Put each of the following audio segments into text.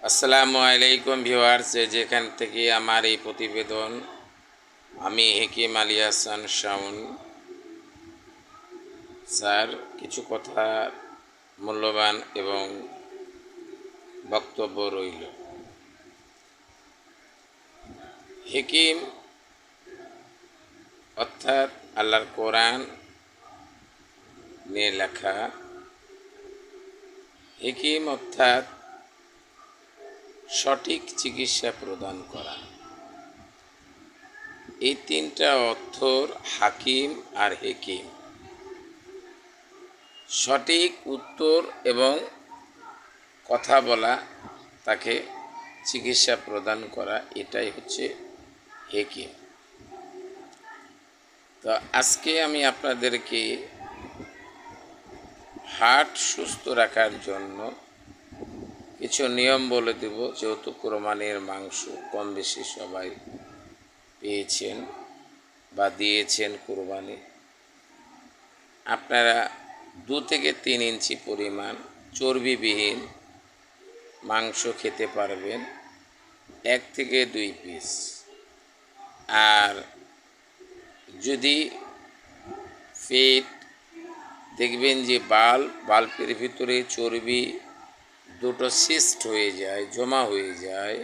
আসসালামু আলাইকুম ভিউয়ার্স, যেখান থেকে আমার এই প্রতিবেদন, আমি হেকিম আলী হাসান শাওন। স্যার, কিছু কথা মূল্যবান এবং বক্তব্য রইল। হেকিম অর্থাৎ আল্লাহর কোরআন নিয়ে লেখা। হেকিম অর্থাৎ সঠিক চিকিৎসা প্রদান করা। এই তিনটা অর্থর হাকিম আর হেকিম। সঠিক উত্তর এবং কথা বলা, তাকে চিকিৎসা প্রদান করা, এটাই হচ্ছে হেকিম। তো আজকে আমি আপনাদেরকে হার্ট সুস্থ রাখার জন্য কিছু নিয়ম বলে দেব। যেহেতু কোরবানির মাংস কম বেশি সবাই পেয়েছেন বা দিয়েছেন কোরবানি, আপনারা 2 থেকে 3 ইঞ্চি পরিমাণ চর্বিবিহীন মাংস খেতে পারবেন, 1 থেকে 2 পিস। আর যদি পেট দেখবেন যে বাল্বের ভিতরে চর্বি দুটো সিস্ট হয়ে যায়, জমা হয়ে যায়,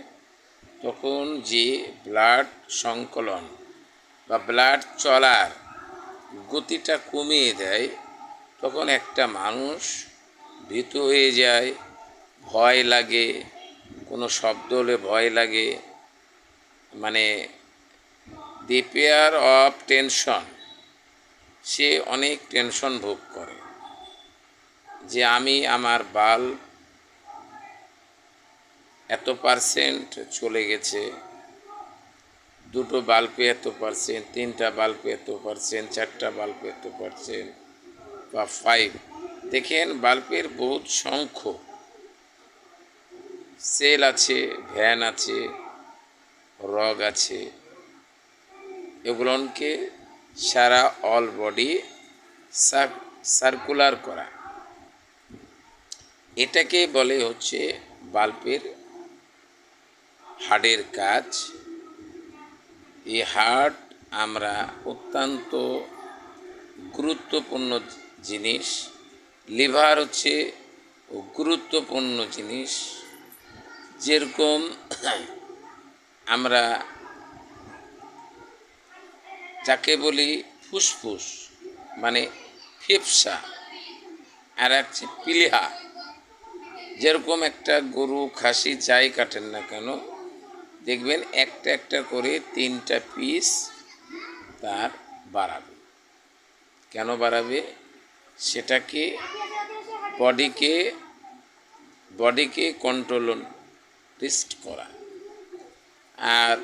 তখন যে ব্লাড সংকলন বা ব্লাড চলার গতিটা কমিয়ে দেয়, তখন একটা মানুষ ভীতু হয়ে যায়, ভয় লাগে, কোনো শব্দ হলে ভয় লাগে, মানে দি পেয়ার অফ টেনশন, সে অনেক টেনশন ভোগ করে যে আমি আমার বাল্ব এত পার্সেন্ট চলে গেছে, 2টো বাল্বে এত পার্সেন্ট, 3টা বাল্বে এত পার্সেন্ট, 4টা বাল্বে এত পার্সেন্ট বা 5। দেখেন, বাল্বের বহুত সংখ্য সেল আছে, ভ্যান আছে, রগ আছে, এগুলোকে সারা অল বডি সার্কুলার করা, এটাকে বলে হচ্ছে বাল্বের হার্টের কাজ। এই হার্ট আমরা অত্যন্ত গুরুত্বপূর্ণ জিনিস। লিভার হচ্ছে গুরুত্বপূর্ণ জিনিস। যেরকম আমরা যাকে বলি ফুসফুস, মানে ফেফসা, আর হচ্ছে প্লীহা। যেরকম একটা গরু খাসি যাই কাটেন না কেন, দেখবেন একটা একটা করে 3টা পিস তার বাড়াবে। কেন বাড়াবে? সেটাকে বডিকে কন্ট্রোল রিস্ট করা। আর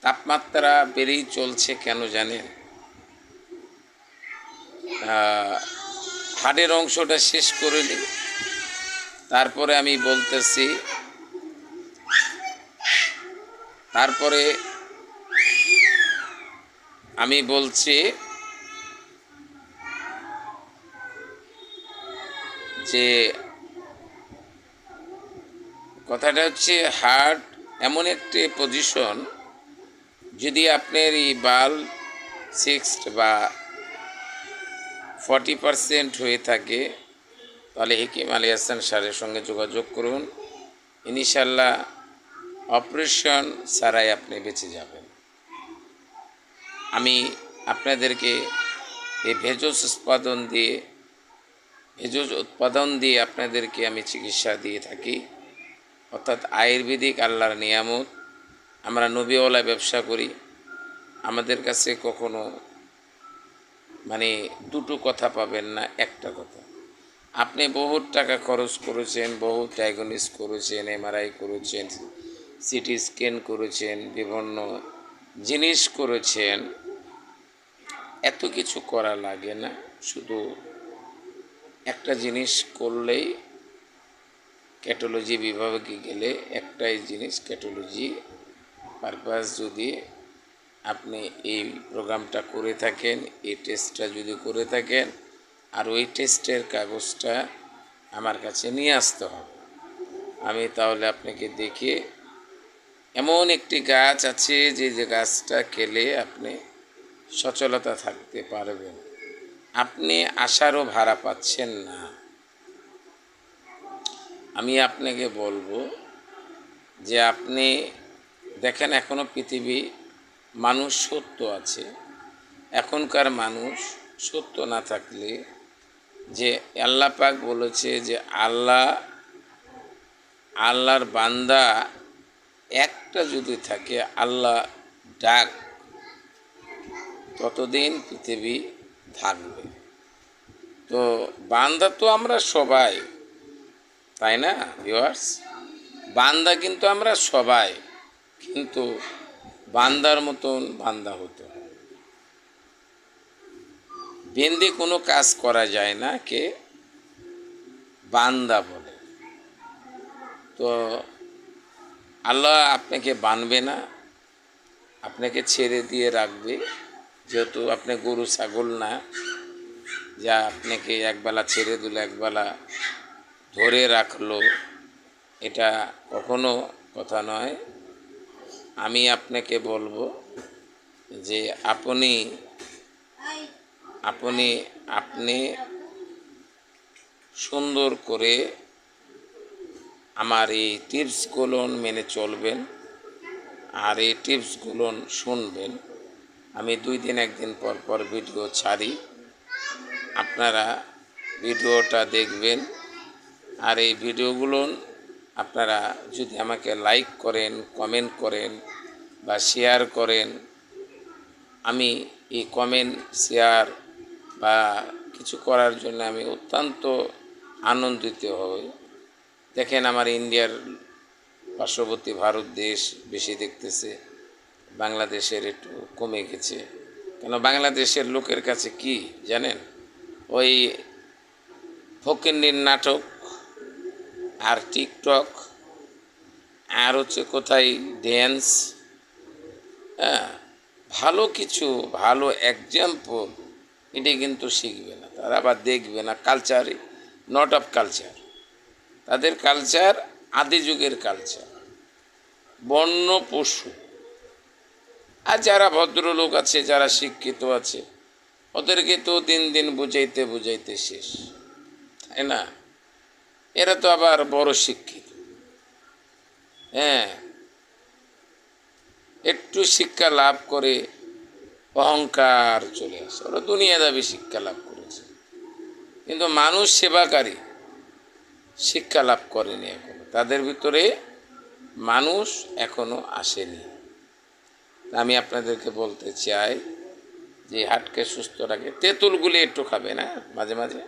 তাপমাত্রা বেড়েই চলছে, কেন জানেন? হাড়ের অংশটা শেষ করে নিই, তারপরে আমি বলতেছি। তারপরে আমি বলছি যে কথাটা হচ্ছে, হার্ট এমন একটি পজিশন, যদি আপনার এই বাল্ব 6 বা 40% হয়ে থাকে, তাহলে হেকিম আলী হাসান স্যারের সঙ্গে যোগাযোগ করুন। ইনশাল্লাহ অপারেশন ছাড়াই আপনি বেঁচে যাবেন। আমি আপনাদেরকে এই ভেষজ উৎপাদন দিয়ে আপনাদেরকে আমি চিকিৎসা দিয়ে থাকি, অর্থাৎ আয়ুর্বেদিক আল্লাহর নিয়ামত। আমরা নবীওয়ালা ব্যবসা করি। আমাদের কাছে কখনো দুটো কথা পাবেন না, একটা কথা। আপনি বহুত টাকা খরচ করেছেন, বহুত ডায়াগনোস করেছেন, MRI করেছেন, সিটি স্ক্যান করেছেন, বিভিন্ন জিনিস করেছেন, এত কিছু করা লাগে না। শুধু একটা জিনিস করলেই, ক্যাটোলজি বিভাগে গেলে একটাই জিনিস, ক্যাটোলজি পারপাস। যদি আপনি এই প্রোগ্রামটা করে থাকেন, এই টেস্টটা যদি করে থাকেন, আর ওই টেস্টের কাগজটা আমার কাছে নিয়ে আসতে হবে। আমি তাহলে আপনাকে দেখিয়ে, এমন একটি গাছ আছে যে গাছটা খেলে আপনি সচলতা থাকতে পারবেন, আপনি আশারও ভাড়া পাচ্ছেন না। আমি আপনাকে বলবো যে আপনি দেখেন, এখনও পৃথিবী মানুষ সত্য আছে। এখনকার মানুষ সত্য না থাকলে, যে আল্লাহ পাক বলেছে যে আল্লাহর বান্দা একটা যদি থাকে, আল্লাহ ডাক, ততদিন পৃথিবী থাকবে। তো বান্দা তো আমরা সবাই, তাই না ভিউয়ার্স? বান্দা কিন্তু আমরা সবাই, কিন্তু বান্দার মতন বান্দা হতে হয়। বেঁধে কোনো কাজ করা যায় না, কে বান্দা বলে। তো আল্লাহ আপনাকে বানবে না, আপনাকে ছেড়ে দিয়ে রাখবে। যেহেতু আপনি গরু ছাগল না, যা আপনাকে একবেলা ছেড়ে দিল, একবেলা ধরে রাখলো, এটা কখনো কথা নয়। আমি আপনাকে বলবো যে আপনি আপনি আপনি সুন্দর করে আমার এই টিপসগুলো মেনে চলবেন, আর এই টিপসগুলো শুনবেন। আমি 2 দিন 1 দিন পর পর ভিডিও ছাড়ি, আপনারা ভিডিওটা দেখবেন। আর এই ভিডিওগুলো আপনারা যদি আমাকে লাইক করেন, কমেন্ট করেন বা শেয়ার করেন, আমি এই কমেন্ট, শেয়ার বা কিছু করার জন্য আমি অত্যন্ত আনন্দিত হই। দেখেন, আমার ইন্ডিয়ার পার্শ্ববর্তী ভারত দেশ বেশি দেখতেছে, বাংলাদেশের একটু কমে গেছে। কেন, বাংলাদেশের লোকের কাছে কি জানেন, ওই ফকিন্নির নাটক আর টিকটক, আর হচ্ছে কোথায় ড্যান্স, হ্যাঁ, ভালো কিছু, ভালো এক্সাম্পল এটা কিন্তু শিখবে না, তারা আবার দেখবে না। কালচার নট অফ কালচার, তাদের কালচার আদি যুগের কালচার, বন্য পশু। আর যারা ভদ্রলোক আছে, যারা শিক্ষিত আছে, ওদেরকে তো দিন দিন বুঝাইতে বুঝাইতে শেষ, তাই না? এরা তো আবার বড় শিক্ষিত, হ্যাঁ, একটু শিক্ষা লাভ করে অহংকার চলে আসে। ওরা দুনিয়াদাবি শিক্ষা লাভ করেছে, কিন্তু মানুষ সেবাকারী শিক্ষা লাভ করেনি এখনো, তাদের ভিতরে মানুষ এখনো আসেনি। আমি আপনাদেরকে বলতে চাই যে হার্টকে সুস্থ রাখে, তেঁতুল গুলিয়ে একটু খাবেন, হ্যাঁ, মাঝে মাঝে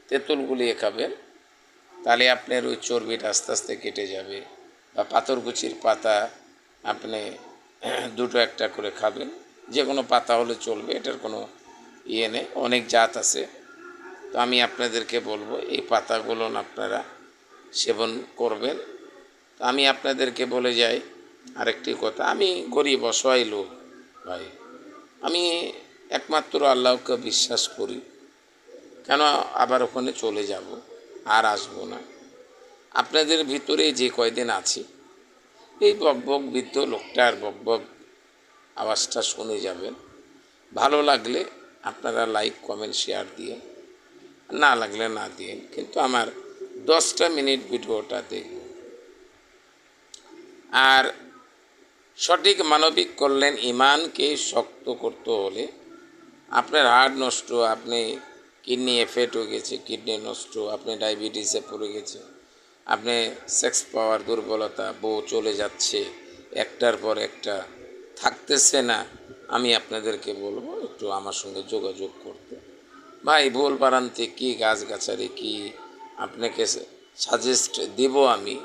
তেঁতুল গুলিয়ে খাবেন, তাহলে আপনার ওই চর্বিটা আস্তে আস্তে কেটে যাবে। বা পাথরকুচির পাতা আপনি 2টো 1টা করে খাবেন, যে কোনো পাতা হলে চলবে, এটার কোনো ইয়ে নেই, অনেক জাত আছে। তো আমি আপনাদেরকে বলবো এই পাতাগুলো আপনারা সেবন করবেন। তো আমি আপনাদেরকে বলে যাই আরেকটি কথা, আমি গরিব অসহায় লোক ভাই, আমি একমাত্র আল্লাহকে বিশ্বাস করি। কেন আবার ওখানে চলে যাব, আর আসবো না। আপনাদের ভিতরে যে কয়দিন আছি, এই বকবক বৃদ্ধ লোকটার বকবক আওয়াজটা শুনে যাবেন। ভালো লাগলে আপনারা লাইক, কমেন্ট, শেয়ার দিয়ে, না লাগলে না দিয়ে, কিন্তু আমার 10টা মিনিট ভিডিওটা দেখবেন। আর সঠিক মানবিক কল্যাণ ইমানকে শক্ত করতে হলে, আপনার হার্ট নষ্ট, আপনি কিডনি এফেক্ট হয়ে গেছে, কিডনি নষ্ট, আপনি ডায়াবেটিসে পড়ে গেছে, আপনি সেক্স পাওয়ার দুর্বলতা, বউ চলে যাচ্ছে একটার পর একটা, থাকতেছে না, আমি আপনাদেরকে বলবো একটু আমার সঙ্গে যোগাযোগ করতে। ভাই, ভুল বারান্তে কী গাছগাছালি কী আপনাকে সাজেস্ট দেব, আমি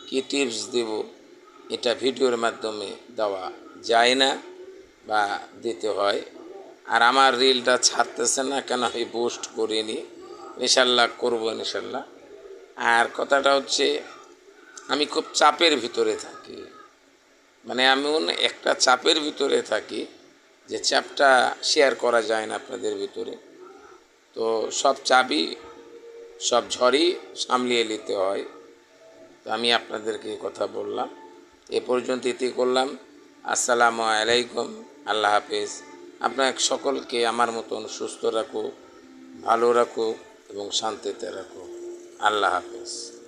কী টিপস দেব, এটা ভিডিওর মাধ্যমে দেওয়া যায় না বা দিতে হয়। আর আমার রিলটা ছাড়তেছে না কেন, আমি পোস্ট করিনি, ইনশাল্লাহ করবো ইনশাল্লাহ। আর কথাটা হচ্ছে, আমি খুব চাপের ভিতরে থাকি, মানে আমি একটা চাপের ভিতরে থাকি, যে চাপটা শেয়ার করা যায় না আপনাদের ভিতরে। তো সব চাপই, সব ঝড়ই সামলিয়ে নিতে হয়। তো আমি আপনাদেরকে কথা বললাম, এ পর্যন্ত ইতি করলাম। আসসালামু আলাইকুম, আল্লাহ হাফেজ। আপনার সকলকে আমার মতন সুস্থ রাখুক, ভালো রাখুক এবং শান্তিতে রাখুক। আল্লাহ হাফেজ।